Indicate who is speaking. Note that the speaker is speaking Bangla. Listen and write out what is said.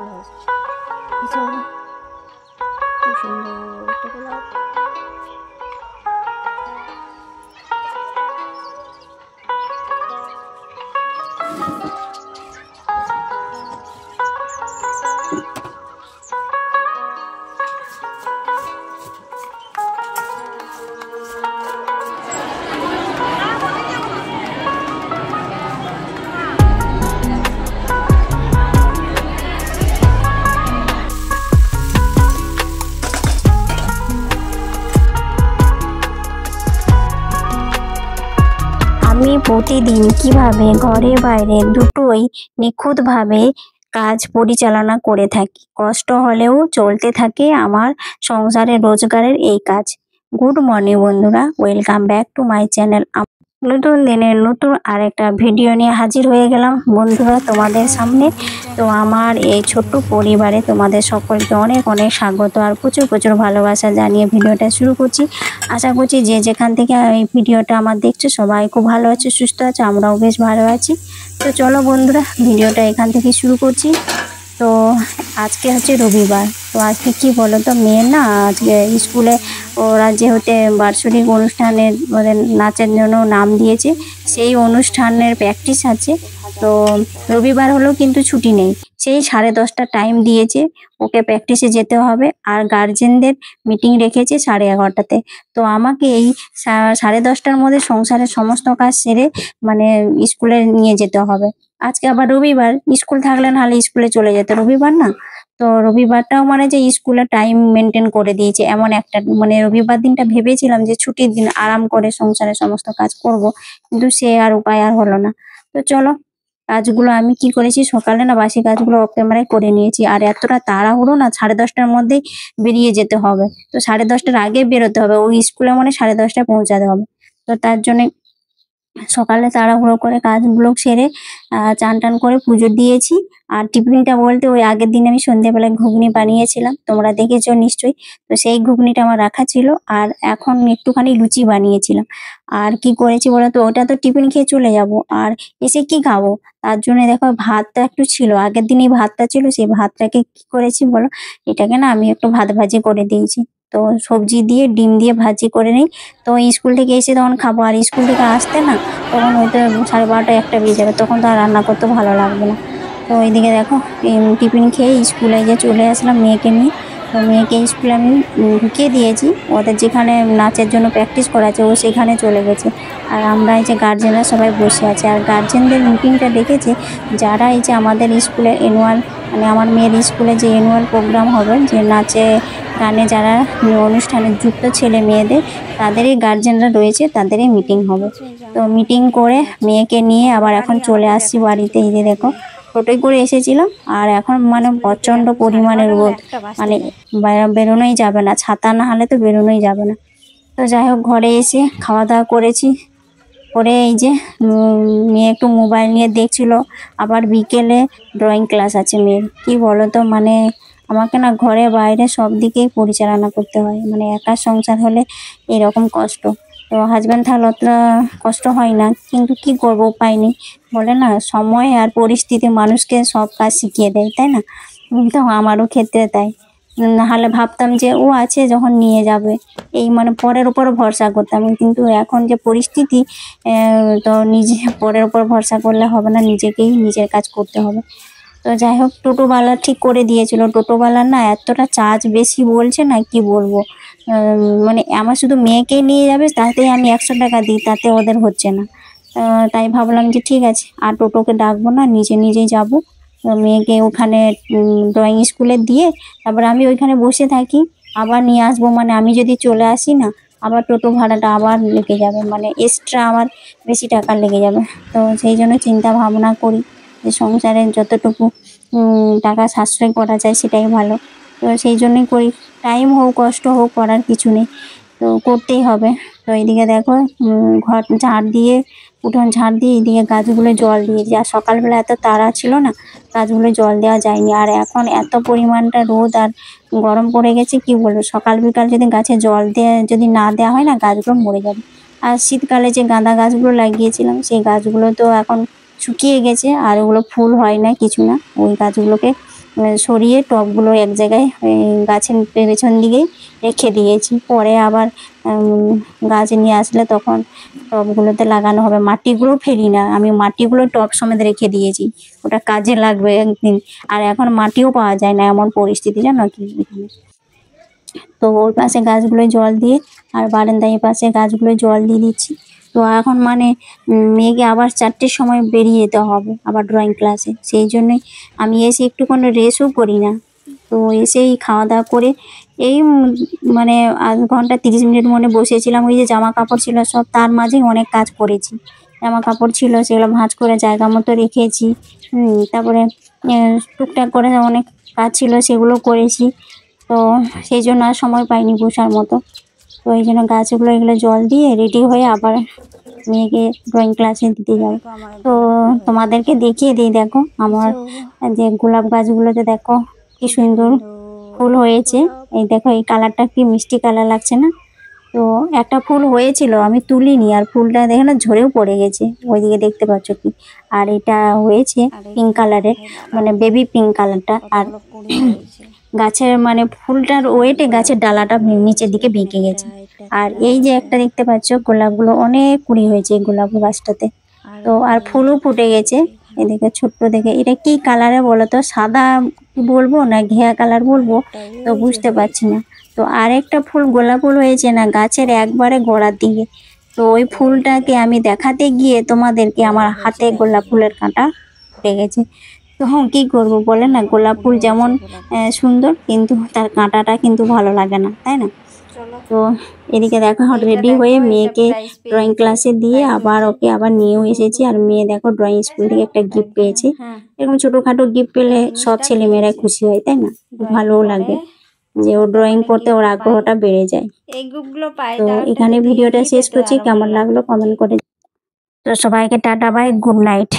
Speaker 1: আড়াইশ এছাড়া খুব সুন্দর একটা গোলাপ। আমি প্রতিদিন কিভাবে ঘরে বাইরে দুটোই নিখুঁতভাবে কাজ পরিচালনা করে থাকি, কষ্ট হলেও চলতে থাকে আমার সংসারের রোজগারের এই কাজ। গুড মর্নিং বন্ধুরা, welcome back to my channel. নতুন দিনের নতুন আরেকটা ভিডিও নিয়ে হাজির হয়ে গেলাম বন্ধুরা তোমাদের সামনে। তো আমার এই ছোট্ট পরিবারে তোমাদের সকলকে অনেক অনেক স্বাগত আর প্রচুর প্রচুর ভালোবাসা জানিয়ে ভিডিওটা শুরু করছি। আশা করছি যে যেখান থেকে এই ভিডিওটা আমার দেখছো সবাই খুব ভালো আছে, সুস্থ আছে, আমরাও বেশ ভালো আছি। তো চলো বন্ধুরা ভিডিওটা এখান থেকে শুরু করছি। তো আজকে হচ্ছে রবিবার। তো আজকে কি বলো তো, মেয়ের না আজকে স্কুলে ওরা যেহেতু বার্ষিক অনুষ্ঠানের ওদের নাচের জন্য নাম দিয়েছে, সেই অনুষ্ঠানের প্র্যাকটিস আছে। তো রবিবার হলেও কিন্তু ছুটি নেই, সেই 10:30 টাইম দিয়েছে, ওকে প্র্যাকটিসে যেতে হবে। আর গার্জেনদের মিটিং রেখেছে 11:30-তে। তো আমাকে এই 10:30টার মধ্যে সংসারের সমস্ত কাজ সেরে মানে স্কুলে নিয়ে যেতে হবে। আজকে আবার রবিবার, স্কুল থাকলে নাহলে স্কুলে চলে যেত, রবিবার না। তো রবিবারটাও মানে যে স্কুলে টাইম মেনটেন করে দিয়েছে এমন একটা, মানে রবিবার দিনটা ভেবেছিলাম যে ছুটির দিন আরাম করে সংসারের সমস্ত কাজ করব, কিন্তু সে আর উপায় আর হলো না। তো চলো কাজগুলো আমি কি করেছি, সকালে না বাসি কাজগুলো অফ ক্যামেরায় করে নিয়েছি। আর এতটা তাড়াহুড়ো না, 10:30টার মধ্যেই বেরিয়ে যেতে হবে। তো 10:30টার আগে বেরোতে হবে, ওই স্কুলে মানে 10:30টায় পৌঁছাতে হবে। তো তার জন্য সকালে তাড়াহুড়ো করে কাজগুলো সেরে চান টান করে পুজো দিয়েছি। আর টিফিনটা বলতে ওই আগের দিন আমি সন্ধ্যেবেলায় ঘুগনি বানিয়েছিলাম, তোমরা দেখেছো নিশ্চয়ই। তো সেই ঘুগনিটা আমার রাখা ছিল। আর এখন একটুখানি লুচি বানিয়েছিলাম। আর কি করেছি বলো তো, ওটা তো টিফিন খেয়ে চলে যাব, আর এসে কি খাবো, তার জন্য দেখো ভাতটা একটু ছিল, আগের দিনই ভাতটা ছিল, সেই ভাতটাকে কি করেছি বলো, এটাকে না আমি একটু ভাত ভাজি করে দিয়েছি। তো সবজি দিয়ে ডিম দিয়ে ভাজি করে নিই। তো স্কুল থেকে এসে তখন খাবো, আর স্কুল থেকে আসতে না তখন হয়তো 12:30 1টা বেজে যাবে, তখন তো আর রান্না করতে ভালো লাগবে না। তো এইদিকে দেখো টিফিন খেয়ে স্কুলে যে চলে আসলাম মেয়েকে নিয়ে। তো মেয়েকে স্কুলে আমি ঢুকিয়ে দিয়েছি, ওদের যেখানে নাচের জন্য প্র্যাকটিস করাচ্ছে ও সেখানে চলে গেছে। আর আমরা এই যে গার্জেনরা সবাই বসে আছে, আর গার্জেনদের মিটিংটা ডেকেছে যারা এই যে আমাদের স্কুলের অ্যানুয়াল, মানে আমার মেয়ের স্কুলে যে অ্যানুয়াল প্রোগ্রাম হবে, যে নাচে গানে যারা অনুষ্ঠানে যুক্ত ছেলে মেয়েদের, তাদেরই গার্জেনরা রয়েছে, তাদেরই মিটিং হবে। তো মিটিং করে মেয়েকে নিয়ে আবার এখন চলে আসছি বাড়িতে। এই যে দেখো টোটোয় করে এসেছিলাম, আর এখন মানে প্রচন্ড পরিমাণে রোদ, মানে বেরোনোই যাবে না, ছাতা না হলে তো বেরোনোই যাবে না। তো যাই হোক ঘরে এসে খাওয়া দাওয়া করেছি, করে এই যে মেয়ে একটু মোবাইল নিয়ে দেখছিল। আবার বিকেলে ড্রয়িং ক্লাস আছে মেয়ের। কি বলো তো, মানে আমাকে না ঘরে বাইরে সব দিকেই পরিচালনা করতে হয়, মানে একা সংসার হলে এরকম কষ্ট। তো হাজব্যান্ড থাকলে অতটা কষ্ট হয় না, কিন্তু কি করবো, উপায় নেই। বলে না সময় আর পরিস্থিতি মানুষকে সব কাজ শিখিয়ে দেয়, তাই না? তো আমারও ক্ষেত্রে তাই। নাহলে ভাবতাম যে ও আছে যখন নিয়ে যাবে, এই মানে পরের উপর ভরসা করতাম, কিন্তু এখন যে পরিস্থিতি, তো নিজে পরের উপর ভরসা করলে হবে না, নিজেকেই নিজের কাজ করতে হবে। তো যাই হোক টোটোওয়ালা ঠিক করে দিয়েছিল, টোটোওয়ালার না এতটা চার্জ বেশি বলছে না, কি বলবো। মানে আমার শুধু মেয়েকেই নিয়ে যাবে, তাতেই আমি 100 টাকা দিই, তাতে ওদের হচ্ছে না। তাই ভাবলাম যে ঠিক আছে আর টোটোকে ডাকবো না, নিজে নিজেই যাবো। মেয়েকে ওখানে ড্রয়িং স্কুলে দিয়ে তারপর আমি ওইখানে বসে থাকি, আবার নিয়ে আসবো। মানে আমি যদি চলে আসি না, আবার টোটো ভাড়াটা আবার লেগে যাবে, মানে এক্সট্রা আমার বেশি টাকা লেগে যাবে। তো সেই জন্য চিন্তা ভাবনা করি যে সংসারে যতটুকু টাকা সাশ্রয় করা যায় সেটাই ভালো। তো সেই জন্যই করি, টাইম হোক কষ্ট হোক করার কিছু নেই, তো করতেই হবে। তো এইদিকে দেখো ঘর ঝাড় দিয়ে, উঠোন ঝাড় দিয়ে এইদিকে গাছগুলো জল দিয়েছি। আর সকালবেলা এত তাড়া ছিল না, গাছগুলো জল দেওয়া যায়নি। আর এখন এত পরিমাণটা রোদ আর গরম পড়ে গেছে, কি বলবো, সকাল বিকাল যদি গাছে জল যদি না দেওয়া হয় না, গাছগুলো মরে যাবে। আর শীতকালে যে গাঁদা গাছগুলো লাগিয়েছিলাম, সেই গাছগুলো তো এখন শুকিয়ে গেছে, আর ওগুলো ফুল হয় না কিছু না, ওই গাছগুলোকে সরিয়ে টবগুলো এক জায়গায় গাছের পেছন দিকে রেখে দিয়েছি। পরে আবার গাছ নিয়ে আসলে তখন টবগুলোতে লাগানো হবে। মাটিগুলো ফেলি না, আমি মাটিগুলো টব সমেত রেখে দিয়েছি, ওটা কাজে লাগবে একদিন। আর এখন মাটিও পাওয়া যায় না, এমন পরিস্থিতি জানো কি এখানে। তো ওর পাশে গাছগুলোয় জল দিয়ে আর বারান্দায় পাশে গাছগুলোয় জল দিয়ে দিচ্ছি। তো এখন মানে মেয়েকে আবার 4টের সময় বেরিয়ে যেতে হবে আবার ড্রয়িং ক্লাসে, সেই জন্যই আমি এসে একটুক্ষণ রেস্টও করি না। তো এসেই খাওয়া দাওয়া করে এই মানে আধ ঘন্টা 30 মিনিট মনে বসেছিলাম। ওই যে জামা কাপড় ছিল সব, তার মাঝেই অনেক কাজ করেছি। জামা কাপড় ছিল সেগুলো ভাঁজ করে জায়গা মতো রেখেছি। তারপরে টুকটাক করে অনেক কাজ ছিল সেগুলো করেছি। তো সেই জন্য আর সময় পাইনি বসার মতো। তো এই জন্য গাছগুলো এগুলো জল দিয়ে রেডি হয়ে আবার মেয়েকে ড্রয়িং ক্লাসে দিতে যাবো। তো তোমাদেরকে দেখিয়ে দিই, দেখো আমার যে গোলাপ গাছগুলোতে দেখো কি সুন্দর ফুল হয়েছে। এই দেখো এই কালারটা কি মিষ্টি কালার লাগছে না? তো একটা ফুল হয়েছিল আমি তুলিনি, আর ফুলটা দেখে না ঝরেও পড়ে গেছে, ওইদিকে দেখতে পাচ্ছ কি। আর এটা হয়েছে পিঙ্ক কালারের, মানে বেবি পিঙ্ক কালারটা। আর গাছের মানে ফুলটার ওয়েটে গাছের ডালাটা নিচের দিকে বেঁকে গেছে। আর এই যে একটা দেখতে পাচ্ছ গোলাপগুলো অনেক কুড়ি হয়েছে এই গোলাপ গাছটাতে। তো আর ফুলও ফুটে গেছে এদিকে ছোট্ট দেখে। এটা কি কালারে বলো তো, সাদা বলবো না ঘিয়া কালার বলবো, তো বুঝতে পারছি না। তো আরেকটা ফুল গোলাপ ফুল হয়েছে না গাছের একবারে গোড়ার দিকে। তো ওই ফুলটাকে আমি দেখাতে গিয়ে তোমাদেরকে আমার হাতে গোলাপ ফুলের কাঁটা ফুটে গেছে। তো কি করবো বলে না, গোলাপ ফুল যেমন সুন্দর কিন্তু তার কাঁটাটা কিন্তু ভালো লাগে না, তাই না? তো এদিকে দেখো রেডি হয়ে মেয়েকে ড্রয়িং ক্লাসে দিয়ে আবার ওকে আবার নিয়েও এসেছি। আর মেয়ে দেখো ড্রয়িং স্কুল থেকে একটা গিফট পেয়েছে। এরকম ছোটখাটো গিফট পেলে সব ছেলেমেয়েরা খুশি হয়, তাই না? ভালোও লাগে যে ও ড্রয়িং করতে ওর আগ্রহটা বেড়ে যায়। তো এখানে ভিডিওটা শেষ করছি, কেমন লাগলো কমেন্ট করে। তো সবাইকে টাটা বাই, গুড নাইট।